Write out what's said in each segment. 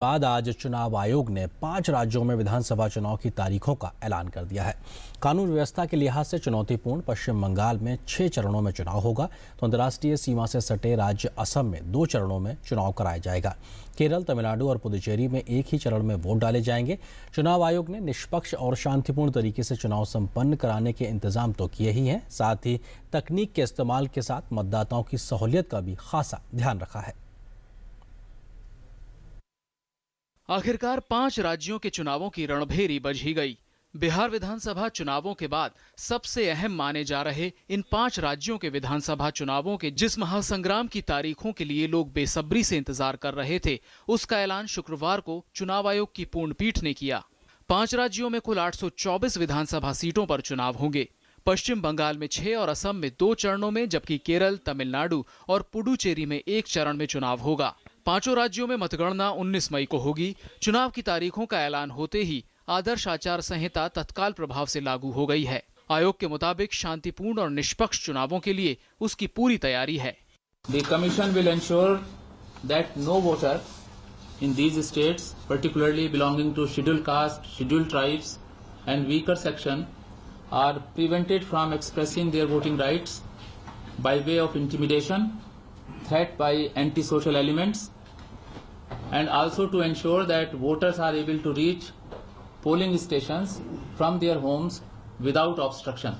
बाद आज चुनाव आयोग ने 5 राज्यों में विधानसभा चुनाव की तारीखों का ऐलान कर दिया है। कानून व्यवस्था के लिहाज से चुनौतीपूर्ण पश्चिम बंगाल में 6 चरणों में चुनाव होगा तो अंतर्राष्ट्रीय सीमा से सटे राज्य असम में 2 चरणों में चुनाव कराया जाएगा। केरल, तमिलनाडु और पुदुचेरी में एक ही चरण में वोट डाले जाएंगे। चुनाव आयोग ने निष्पक्ष और शांतिपूर्ण तरीके से चुनाव संपन्न कराने के इंतजाम तो किए ही हैं, साथ ही तकनीक के इस्तेमाल के साथ मतदाताओं की सहूलियत का भी खासा ध्यान रखा है। आखिरकार 5 राज्यों के चुनावों की रणभेरी बज ही गई। बिहार विधानसभा चुनावों के बाद सबसे अहम माने जा रहे इन 5 राज्यों के विधानसभा चुनावों के जिस महासंग्राम की तारीखों के लिए लोग बेसब्री से इंतजार कर रहे थे, उसका ऐलान शुक्रवार को चुनाव आयोग की पूर्ण पीठ ने किया। 5 राज्यों में कुल 824 विधानसभा सीटों पर चुनाव होंगे। पश्चिम बंगाल में 6 और असम में 2 चरणों में, जबकि केरल, तमिलनाडु और पुडुचेरी में 1 चरण में चुनाव होगा। 5 राज्यों में मतगणना 19 मई को होगी। चुनाव की तारीखों का ऐलान होते ही आदर्श आचार संहिता तत्काल प्रभाव से लागू हो गई है। आयोग के मुताबिक शांतिपूर्ण और निष्पक्ष चुनावों के लिए उसकी पूरी तैयारी है। The Commission will ensure that no voter in these states, particularly belonging to scheduled caste, scheduled tribes and weaker section, are prevented from expressing their voting rights by way of intimidation, threat by anti-social elements, and also to ensure that voters are able to reach polling stations from their homes without obstruction.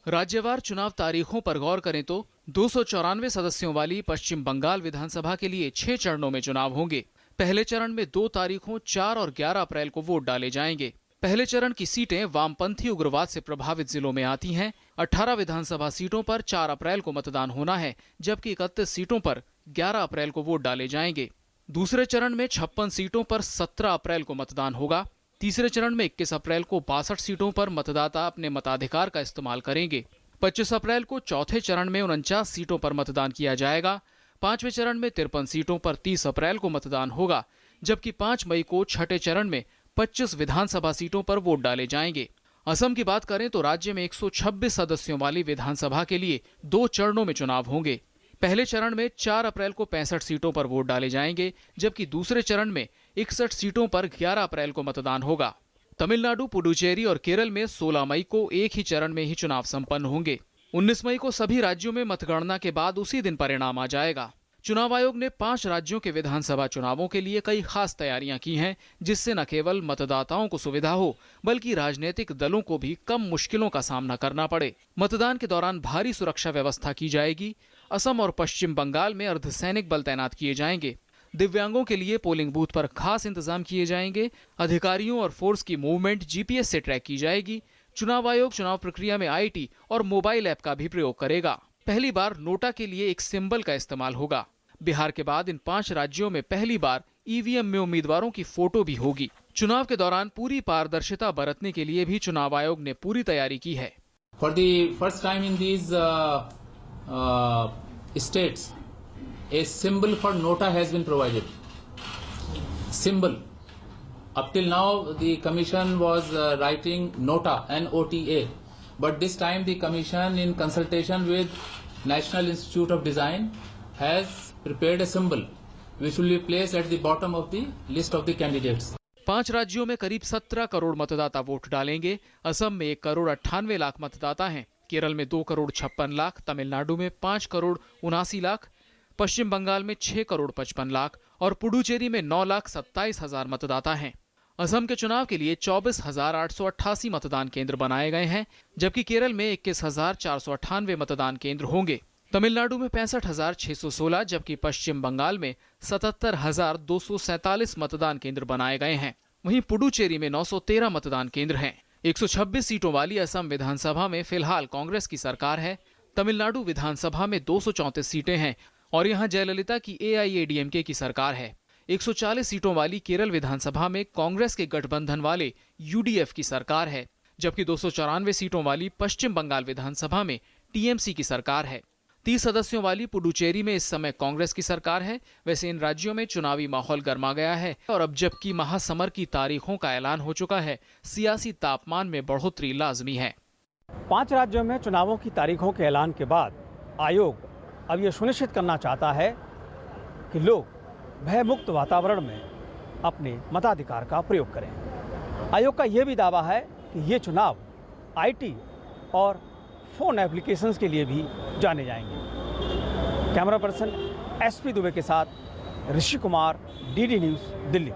राज्यवार चुनाव तारीखों पर गौर करें तो 294 सदस्यों वाली पश्चिम बंगाल विधानसभा के लिए 6 चरणों में चुनाव होंगे। पहले चरण में 2 तारीखों 4 और 11 अप्रैल को वोट डाले जाएंगे। पहले चरण की सीटें वामपंथी उग्रवाद से प्रभावित जिलों में आती हैं। 18 विधानसभा सीटों पर 4 अप्रैल को मतदान होना है, जबकि 31 सीटों पर 11 अप्रैल को वोट डाले जाएंगे। दूसरे चरण में 56 सीटों पर 17 अप्रैल को मतदान होगा। तीसरे चरण में 21 अप्रैल को 62 सीटों पर मतदाता अपने मताधिकार का इस्तेमाल करेंगे। 25 अप्रैल को चौथे चरण में 49 सीटों पर मतदान किया जाएगा। 5वें चरण में 53 सीटों पर 30 अप्रैल को मतदान होगा, जबकि 5 मई को छठे चरण में 25 विधानसभा सीटों पर वोट डाले जाएंगे। असम की बात करें तो राज्य में 126 सदस्यों वाली विधानसभा के लिए 2 चरणों में चुनाव होंगे। पहले चरण में 4 अप्रैल को 65 सीटों पर वोट डाले जाएंगे, जबकि दूसरे चरण में 61 सीटों पर 11 अप्रैल को मतदान होगा। तमिलनाडु, पुडुचेरी और केरल में 16 मई को एक ही चरण में ही चुनाव संपन्न होंगे। 19 मई को सभी राज्यों में मतगणना के बाद उसी दिन परिणाम आ जाएगा। चुनाव आयोग ने 5 राज्यों के विधानसभा चुनावों के लिए कई खास तैयारियां की हैं, जिससे न केवल मतदाताओं को सुविधा हो, बल्कि राजनीतिक दलों को भी कम मुश्किलों का सामना करना पड़े। मतदान के दौरान भारी सुरक्षा व्यवस्था की जाएगी। असम और पश्चिम बंगाल में अर्धसैनिक बल तैनात किए जाएंगे। दिव्यांगों के लिए पोलिंग बूथ पर खास इंतजाम किए जाएंगे। अधिकारियों और फोर्स की मूवमेंट जीपीएस से ट्रैक की जाएगी। चुनाव आयोग चुनाव प्रक्रिया में आईटी और मोबाइल ऐप का भी प्रयोग करेगा। पहली बार नोटा के लिए एक सिंबल का इस्तेमाल होगा। बिहार के बाद इन 5 राज्यों में पहली बार ईवीएम में उम्मीदवारों की फोटो भी होगी। चुनाव के दौरान पूरी पारदर्शिता बरतने के लिए भी चुनाव आयोग ने पूरी तैयारी की है। For the first time in these states, a symbol for nota has been provided. Symbol. Up till now, the commission was writing nota, N-O-T-A, but this time the commission, in consultation with National Institute of Design, has prepared a symbol which will be placed at the bottom of the list of the candidates. 5 राज्यों में करीब 17 करोड़ मतदाता vote डालेंगे। असम में 1 करोड़ 98 लाख मतदाता हैं। केरल में 2 करोड़ 56 लाख, तमिलनाडु में 5 करोड़ 79 लाख, पश्चिम बंगाल में 6 करोड़ 55 लाख और पुडुचेरी में 9 लाख 27 हजार मतदाता हैं। असम के चुनाव के लिए 24,888 मतदान केंद्र बनाए गए हैं, जबकि केरल में 21,498 मतदान केंद्र होंगे। तमिलनाडु में 65,616, जबकि पश्चिम बंगाल में 77,247 मतदान केंद्र बनाए गए हैं। वहीं पुडुचेरी में 913 मतदान केंद्र हैं। 126 सीटों वाली असम विधानसभा में फिलहाल कांग्रेस की सरकार है। तमिलनाडु विधानसभा में 234 सीटें हैं और यहां जयललिता की एआईएडीएमके की सरकार है। 140 सीटों वाली केरल विधानसभा में कांग्रेस के गठबंधन वाले यूडीएफ की सरकार है, जबकि 294 सीटों वाली पश्चिम बंगाल विधानसभा में टीएमसी की सरकार है। 30 सदस्यों वाली पुडुचेरी में इस समय कांग्रेस की सरकार है। वैसे इन राज्यों में चुनावी माहौल गर्मा गया है और अब जबकि महासमर की तारीखों का ऐलान हो चुका है, सियासी तापमान में बढ़ोतरी लाजमी है। 5 राज्यों में चुनावों की तारीखों के ऐलान के बाद आयोग अब ये सुनिश्चित करना चाहता है कि लोग भयमुक्त वातावरण में अपने मताधिकार का प्रयोग करें। आयोग का यह भी दावा है कि ये चुनाव आईटी और फ़ोन एप्लीकेशंस के लिए भी जाने जाएंगे। कैमरा पर्सन एसपी दुबे के साथ ऋषि कुमार, डीडी न्यूज़, दिल्ली।